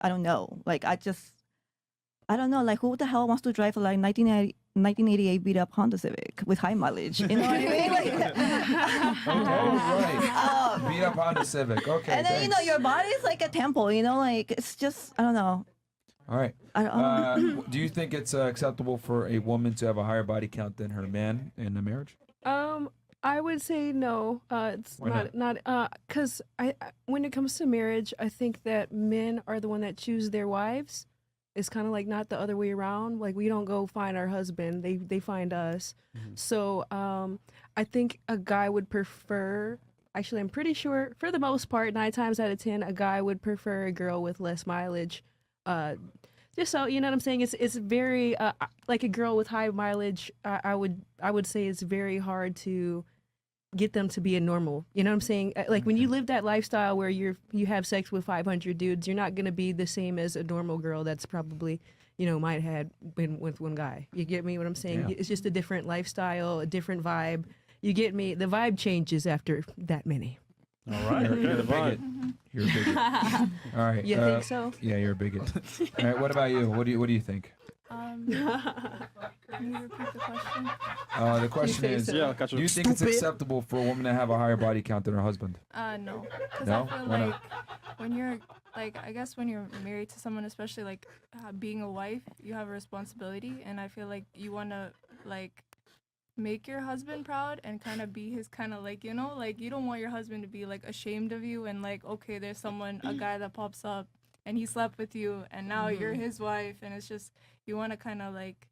I don't know. Like, I don't know. Like, who the hell wants to drive a 1988 beat up Honda Civic with high mileage? You know what I mean? Like, right. Beat up Honda Civic. Okay. And then, thanks. your body's like a temple, like, it's just, I don't know. All right. Do you think it's acceptable for a woman to have a higher body count than her man in a marriage? I would say no. It's Why not because I when it comes to marriage, I think that men are the one that choose their wives. It's kind of like not the other way around. Like, we don't go find our husband; they find us. Mm-hmm. So I think a guy would prefer. Actually, I'm pretty sure for the most part, 9 times out of 10, a guy would prefer a girl with less mileage. Just so you know what I'm saying, it's very like a girl with high mileage. I would say it's very hard to get them to be a normal. You know what I'm saying? Like, when you live that lifestyle where you have sex with 500 dudes, you're not gonna be the same as a normal girl that's probably might have been with one guy. You get me what I'm saying? Yeah. It's just a different lifestyle, a different vibe. You get me? The vibe changes after that many. All right. You're a bigot. You're a bigot. All right. You think so? Yeah, you're a bigot. All right. What about you? What do you think? Can you repeat the question? The question is, do you think it's acceptable for a woman to have a higher body count than her husband? No. Because No? I feel Why like not? when you're, like, I guess when you're married to someone, especially, like, being a wife, you have a responsibility. And I feel like you want to, like, make your husband proud and kind of be his kind of, like, like, you don't want your husband to be, like, ashamed of you and, like, okay, there's a guy that pops up and he slept with you and now you're his wife, and it's just, you want to kind of, like,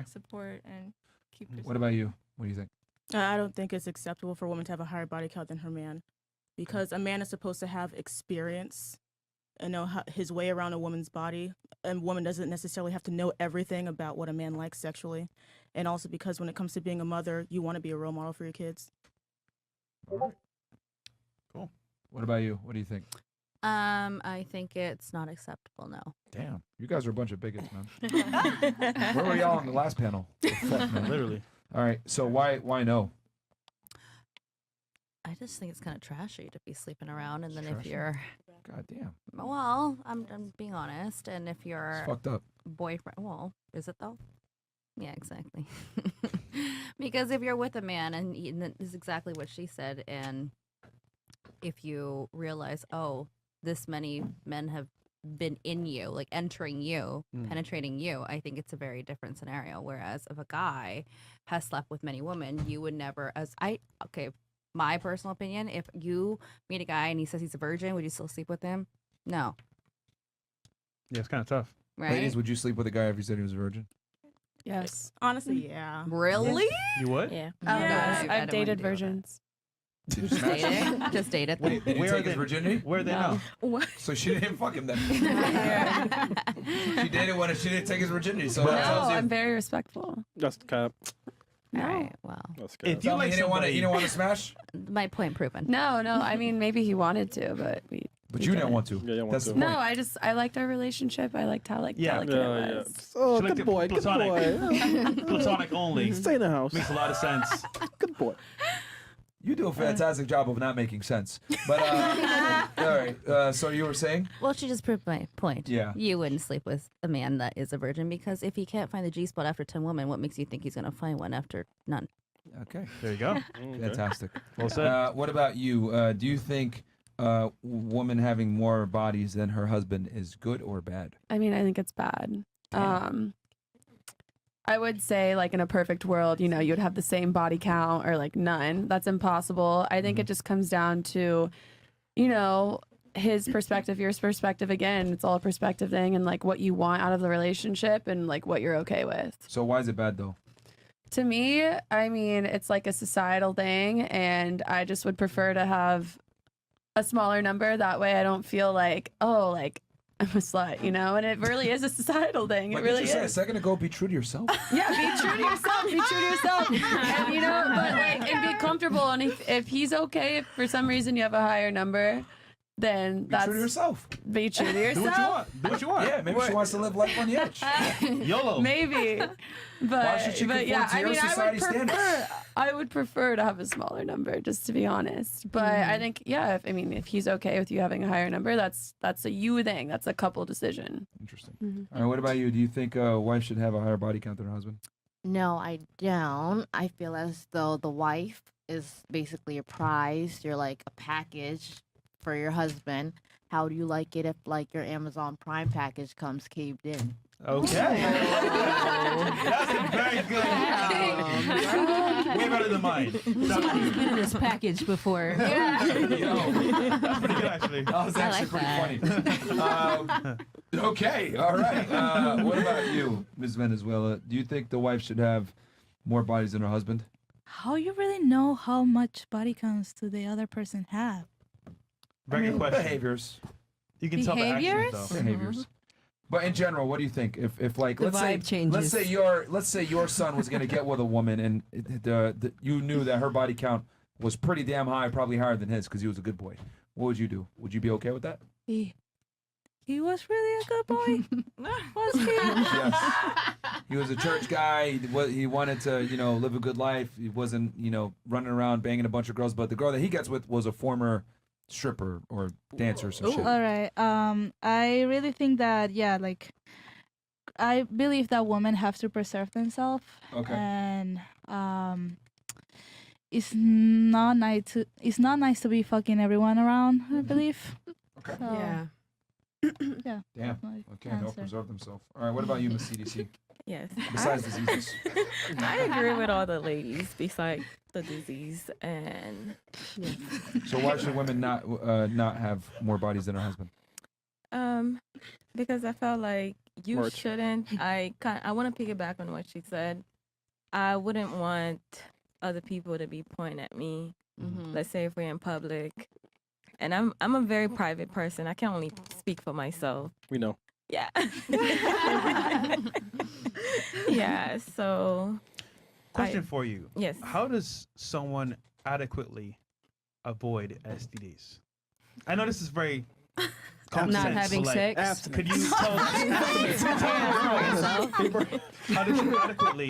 support and keep yourself. What about you? What do you think? I don't think it's acceptable for a woman to have a higher body count than her man, because a man is supposed to have experience and know his way around a woman's body. A woman doesn't necessarily have to know everything about what a man likes sexually. And also because when it comes to being a mother, you want to be a role model for your kids. All right. Cool. What about you? What do you think? I think it's not acceptable, no. Damn, you guys are a bunch of bigots, man. Where were y'all on the last panel? The fuck, man? Literally. All right, so why no? I just think it's kind of trashy to be sleeping around, and then if Trashy? you're, God damn, well, I'm being honest, and if it's your fucked up. boyfriend, well, is it though? Yeah, exactly. Because if you're with a man, and this is exactly what she said, and if you realize, oh, this many men have been in you, like entering you, penetrating you, I think it's a very different scenario. Whereas if a guy has slept with many women, you would never, my personal opinion, if you meet a guy and he says he's a virgin, would you still sleep with him? No. Yeah, it's kind of tough. Right? Ladies, would you sleep with a guy if he said he was a virgin? Yes. Honestly, yeah. Really? You would? Yeah. Oh, Yes. no, I I've don't wanna dated deal with virgins. Did you Just smash date him? it. Just date it. Wait, did you Where are take his they- virginity? Where are they now? What? So she didn't fuck him then. She dated when she didn't take his virginity. So No, that tells you. I'm very respectful. That's kind of. All right. Well, That's good. If you Tell me like he didn't want to. somebody, He didn't want to smash. my point proven. No, I mean, maybe he wanted to, but we. But we you didn't didn't. want to. Yeah, you didn't want That's to. the point. No, I liked our relationship. I liked how Yeah, delicate it was. Oh, She liked good it boy, good platonic. boy. Platonic only. Stay in the house. Makes a lot of sense. Good boy. You do a fantastic job of not making sense. But all right. So you were saying? Well, she just proved my point. Yeah. You wouldn't sleep with a man that is a virgin because if he can't find the G spot after 10 women, what makes you think he's going to find one after none? Okay. There you go. Fantastic. Well said. What about you? Do you think woman having more bodies than her husband is good or bad? I mean, I think it's bad. I would say, like, in a perfect world, you'd have the same body count or, like, none. That's impossible. I think it just comes down to, his perspective, your perspective. Again, it's all a perspective thing, and, like, what you want out of the relationship and, like, what you're okay with. So why is it bad, though? To me, I mean, it's like a societal thing, and I just would prefer to have a smaller number. That way I don't feel like, oh, like, I'm a slut, and it really is a societal thing. Like it really you said a is. second ago, be true to yourself. Yeah, be true to yourself. Be true to yourself. And, but like, and be comfortable. And if he's okay, if for some reason you have a higher number, then Be that's true to yourself. be true to Do what you yourself. want. Do what you want. Yeah, maybe she wants to live life on the edge. YOLO. Maybe, but should she but conform yeah, to I your mean, society standards? I would prefer to have a smaller number, just to be honest. But I think, yeah, if he's okay with you having a higher number, that's a you thing. That's a couple decision. Interesting. All right, what about you? Do you think a wife should have a higher body count than her husband? No, I don't. I feel as though the wife is basically a prize. You're like a package for your husband. How do you like it if like your Amazon Prime package comes caved in? Okay. That's a very good. Way better than mine. Somebody's been in this package before. That's pretty good, actually. That was actually pretty funny. Okay, all right. What about you, Ms. Venezuela? Do you think the wife should have more bodies than her husband? How you really know how much body counts do the other person have? Very good question. Behaviors. You can tell by actions, Behaviors? though. Behaviors. But in general, what do you think? If like The let's say vibe changes. let's say your son was gonna get with a woman and you knew that her body count was pretty damn high, probably higher than his because he was a good boy. What would you do? Would you be okay with that? He was really a good boy. Was he? Yes. He was a church guy. He wanted to, live a good life. He wasn't, running around banging a bunch of girls. But the girl that he gets with was a former stripper or dancer or some shit. All right. I really think that I believe that women have to preserve themselves. Okay. And it's not nice to be fucking everyone around. I believe. Okay. So, Yeah. Yeah. Damn. my Okay. They'll answer. preserve themselves. All right. What about you, Miss CDC? Yes. Besides diseases. I agree with all the ladies besides the disease and So why should women not have more bodies than her husband? because I felt like you Merch. shouldn't. I want to piggyback on what she said. I wouldn't want other people to be pointing at me. Let's say if we're in public, and I'm a very private person. I can only speak for myself. We know. Yeah. Yeah. So. Question for you. Yes. How does someone adequately avoid STDs? I know this is very common Not sense, having but, like, sex. Could you tell how do you adequately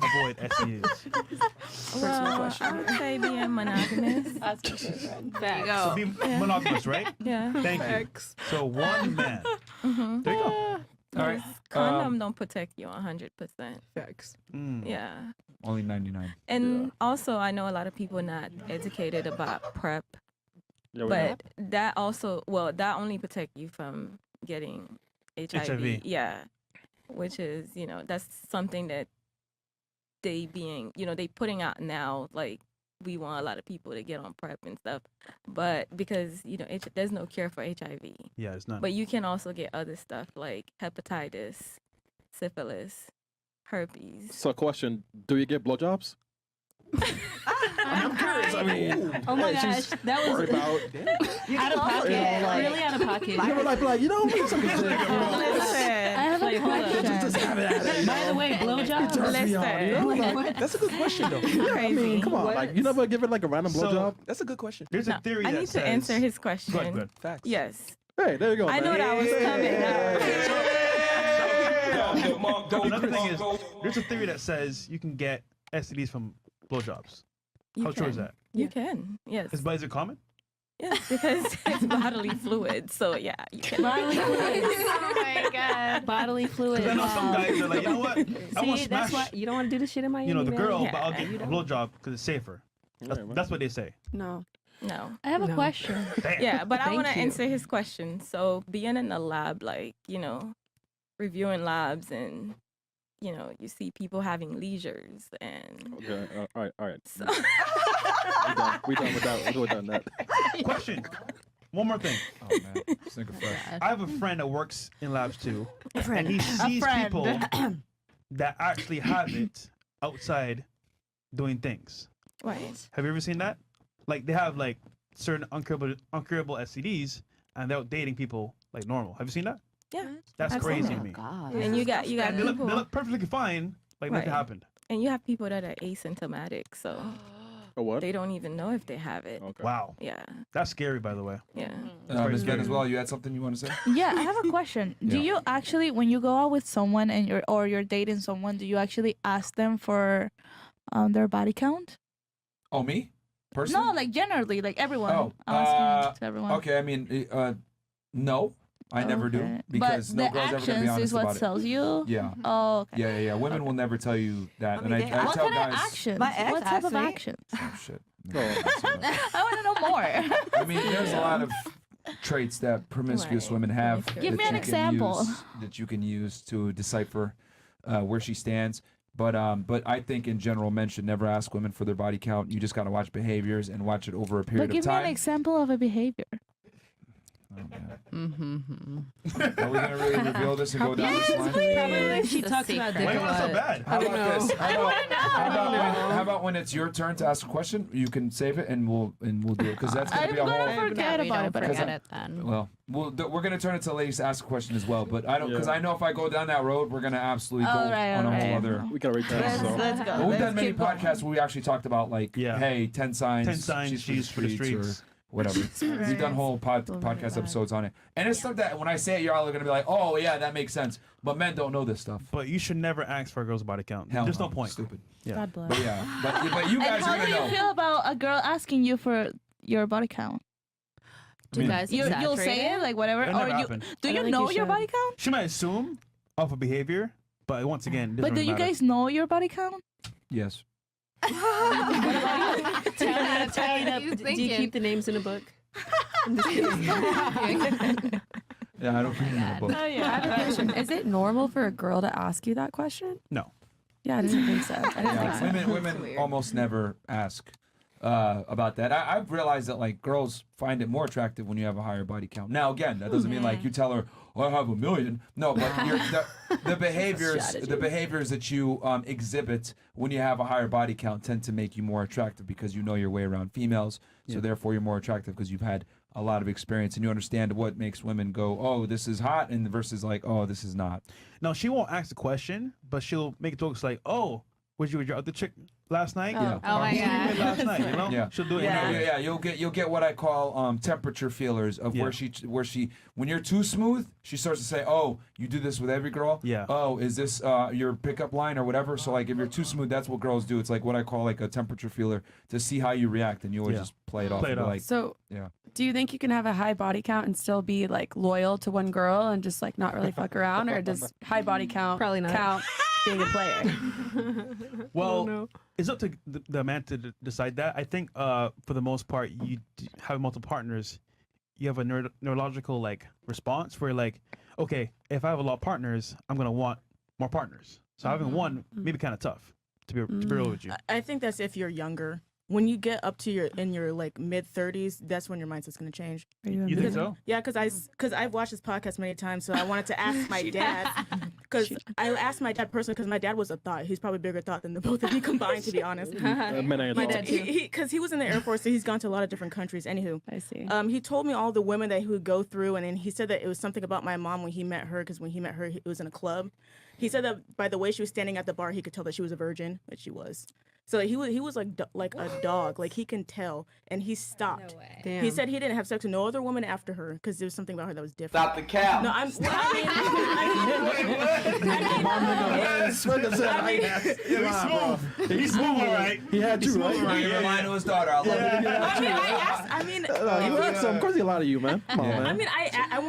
avoid STDs? Well, I would say being monogamous. That's for sure. There you So go. be monogamous, right? Yeah. Thank you. So one man. There you go. All right. Condom don't protect you 100%. Facts. Yeah. Only 99. And also, I know a lot of people not educated about PrEP, Yeah, we know. but that also, that only protect you from getting HIV. HIV. Yeah. Which is, that's something that they putting out now, like, we want a lot of people to get on PrEP and stuff, but because, there's no cure for HIV. Yeah, it's not. But you can also get other stuff like hepatitis, syphilis, herpes. So, question: do you get blowjobs? I'm curious. I mean, Oh my gosh, that was Worried about out of pocket. Really out of pocket. you know, like some Listen, I have a question. By the way, blowjob. That's a good question, though. Yeah, I mean, come on, like you never give it like a random So- blowjob. That's a good question. there's a theory I that need says. to answer his question. Good, good. Facts. Yes. Hey, there you go. I know man. that was coming. Another thing is, there's a theory that says you can get STDs from blowjobs. You How true is can. that? You can. Yes. Is it common? Yes, because it's bodily fluid. So yeah, you can. Bodily fluid. Oh my god. Bodily fluid. Because I know some guys are like, you know what? I want See, to that's smash, why you don't want to do the shit in Miami. the man. girl, Yeah, but I'll get you a don't. blowjob because it's safer. That's what they say. No. No. I have a No. question. Damn. Yeah, but I Thank want to you. answer his question. So being in the lab, like, reviewing labs and, you see people having leisures and Okay, all right. so We done with that. We're done that. Question. One more thing. Oh, man. This nigga fresh. I have a friend that works in labs too, and he A sees friend. people that actually have it outside doing things. right. Have you ever seen that? Like they have like certain uncurable STDs, and they're out dating people like normal. Have you seen that? Yeah. That's Absolutely. crazy to me. God. And you got And they look, people, they look perfectly fine, like nothing Right. happened. and you have people that are asymptomatic. So A what? they don't even know if they have it. Okay. Wow. Yeah. That's scary, by the way. Yeah. Ms. Ben as well, you had something you want to say? Yeah, I have a question. Do Yeah. you actually, when you go out with someone and you're dating someone, do you actually ask them for their body count? Oh, me? Personally? No, like generally, like everyone. Oh, Asking to everyone. okay. I mean, no, I never do Okay. because but no the girl's ever gonna be actions honest is what about it. sells you. Yeah. Oh, okay. Yeah. Women will never tell you that, and I what tell kind guys. of actions? My ex What type asked of me. actions? Oh shit. I want to know more. I mean, there's a lot of traits that promiscuous Right. women have. Give me that an you can example. that you can use to decipher where she stands. But I think in general, men should never ask women for their body count. You just gotta watch behaviors and watch it over a period But give of me time. an example of a behavior. Oh, man. Mm-hmm. Are we gonna really reveal this and go down this line? Probably she The talks about secret. dick Why a you want so lot. bad? How about this? I How about when it's your turn to ask a question, you can save it and we'll do it because that's gonna I'm be a gonna whole. forget about it, but I Forget got it then. Well, we're gonna turn it to ladies to ask a question as well, but I don't because I know if I go down that road, we're gonna absolutely go Alright, on a whole alright. other. We gotta rate that. So. Let's go. Well, we've Let's done many keep going. podcasts where we actually talked about like, Yeah. hey, 10 signs, 10 signs she's for the streets. or whatever. We've done whole podcast episodes on it, and it's stuff that when I say it, y'all are gonna be like, oh yeah, that makes sense. But men don't know this stuff. But you should never ask for a girl's body count. Hell There's no point. Stupid. Yeah. God bless. But yeah, but you guys And how are do gonna you know. feel about a girl asking you for your body count? Do you guys You'll exaggerate say it like whatever, It'll or never you happen. do I you don't think know you your should. body count? She might assume off of behavior, but once again, it doesn't But do really you matter. guys know your body count? Yes. Do you keep the names in a book? Yeah, I don't keep them in the book. I have a question. Is it normal for a girl to ask you that question? No. Yeah, I didn't think so. I didn't think so. Women almost never ask about that. I've realized that like girls find it more attractive when you have a higher body count. Now again, that doesn't mean like you tell her, "Oh, I have 1 million." No, but the behaviors that you exhibit when you have a higher body count tend to make you more attractive because you know your way around females. So therefore, you're more attractive because you've had a lot of experience and you understand what makes women go, "Oh, this is hot," and versus like, "Oh, this is not." No, she won't ask the question, but she'll make jokes like, "Oh, was you with your other chick last night?" Yeah. Oh my Who were you with God. last night, you know? Yeah. She'll do it. Yeah. You'll get what I call temperature feelers of where she when you're too smooth, she starts to say, "Oh, you do this with every girl." Yeah. Oh, is this your pickup line or whatever? So like if you're too smooth, that's what girls do. It's like what I call like a temperature feeler to see how you react, and you always just play it off. Play it and be off. Like, So, yeah. do you think you can have a high body count and still be like loyal to one girl and just like not really fuck around, or does high body count Probably not. count being a player? Well, it's up to the man to decide that. I think for the most part, have multiple partners, you have a neurological like response where like, okay, if I have a lot of partners, I'm gonna want more partners. So having one may be kind of tough to be real with you. I think that's if you're younger. When you get up to your like mid 30s, that's when your mindset's gonna change. You think so? Yeah, because I've watched this podcast many times, so I wanted to ask my dad. Because I asked my dad personally, because my dad was a thought. He's probably bigger thought than the both of you combined, to be honest. My dad too. Because he was in the Air Force, so he's gone to a lot of different countries. Anywho, I see. He told me all the women that he would go through, and then he said that it was something about my mom when he met her, because when he met her, it was in a club. He said that by the way she was standing at the bar, he could tell that she was a virgin, which she was. So he was like a dog, like he can tell, and he stopped. No way. He Damn. said he didn't have sex with no other woman after her because there was something about her that was different. Stop the cap. No, I'm. Well, He's smooth, all right. He had you, right? Give a line to his daughter. I love it. You asked him. Of course, he lied to you, man. Come on, man. I mean, I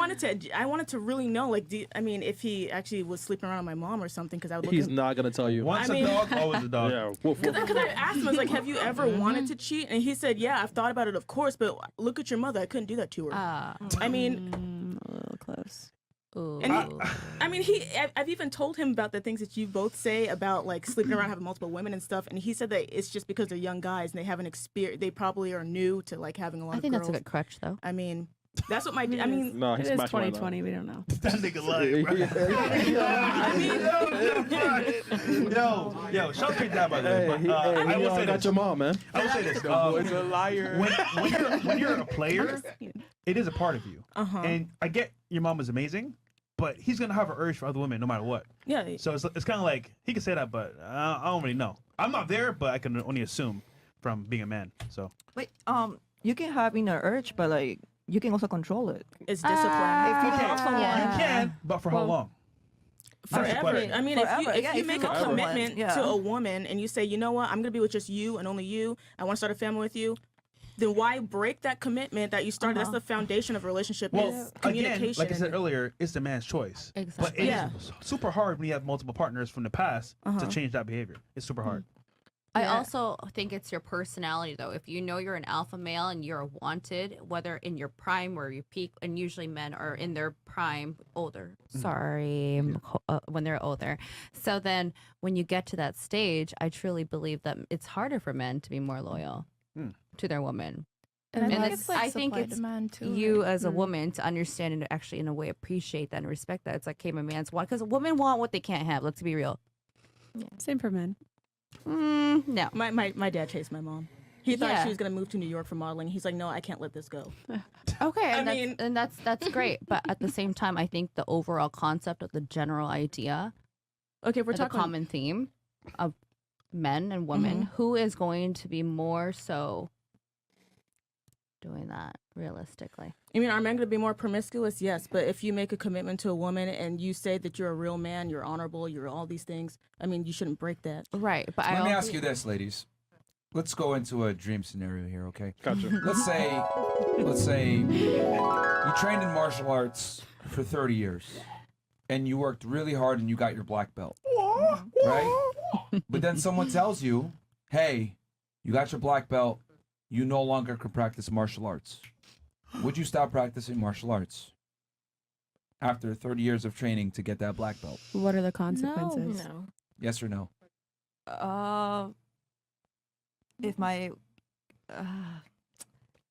wanted to really know, like, if he actually was sleeping around with my mom or something, because I would look. He's not gonna tell you. Once I mean- a dog, always a dog. Yeah. Woof, woof. Because I asked him, I was like, have you ever wanted to cheat? And he said, yeah, I've thought about it, of course, but look at your mother. I couldn't do that to her. I mean, a little close. and I've even told him about the things that you both say about like sleeping around, having multiple women and stuff. And he said that it's just because they're young guys and they haven't experienced, they probably are new to like having a lot I of think girls. that's a good crutch, though. I mean, that's what I mean, No, It he's is smashing right 2020. We don't know. That nigga lying, bro. Yo, shout out to your dad, by the way. But, I will say got this. your mom, man. I will say this. boy's a liar. When you're a player, it is a part of you. And I get your mom is amazing, but he's gonna have an urge for other women no matter what. Yeah. So it's kind of like he can say that, but I don't really know. I'm not there, but I can only assume. from being a man. So Wait, you can have inner urge, but like you can also control it. It's discipline. If you okay, love someone, you can, but for how long? That's the Forever. question. I mean, Forever. if Yeah, you if make you a love someone, commitment yeah. to a woman and you say, you know what, I'm gonna be with just you and only you. I want to start a family with you. Then why break that commitment that you started? That's the foundation of a relationship. Well, is again, communication. like I said earlier, it's the man's choice. Exactly. But it's Yeah. super hard when you have multiple partners from the past to change that behavior. It's super hard. I Yeah. also think it's your personality, though. If you know you're an alpha male and you're wanted, whether in your prime or your peak, and usually men are in their prime, older. Sorry, when they're older. So then, when you get to that stage, I truly believe that it's harder for men to be more loyal to their woman. And I And think it's- it's like I think supply it's demand too. You right? as a woman to understand and actually, in a way, appreciate that and respect that. It's like, hey, my man's want, because women want what they can't have. Let's be real. Same for men. No. My dad chased my mom. He thought Yeah. she was gonna move to New York for modeling. He's like, no, I can't let this go. Okay, and, I mean- that's great, but at the same time, I think the overall concept of the general idea, Okay, if we're the talking common theme of men and women, who is going to be more so doing that realistically? I mean, are men going to be more promiscuous? Yes, but if you make a commitment to a woman and you say that you're a real man, you're honorable, you're all these things, I mean, you shouldn't break that. Right, but Let me ask you this, ladies. Let's go into a dream scenario here, okay? Gotcha. Let's say you trained in martial arts for 30 years and you worked really hard and you got your black belt. Right? But then someone tells you, hey, you got your black belt, you no longer can practice martial arts. Would you stop practicing martial arts after 30 years of training to get that black belt? What are the consequences? No. Yes or no? If my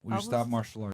Will you stop martial arts?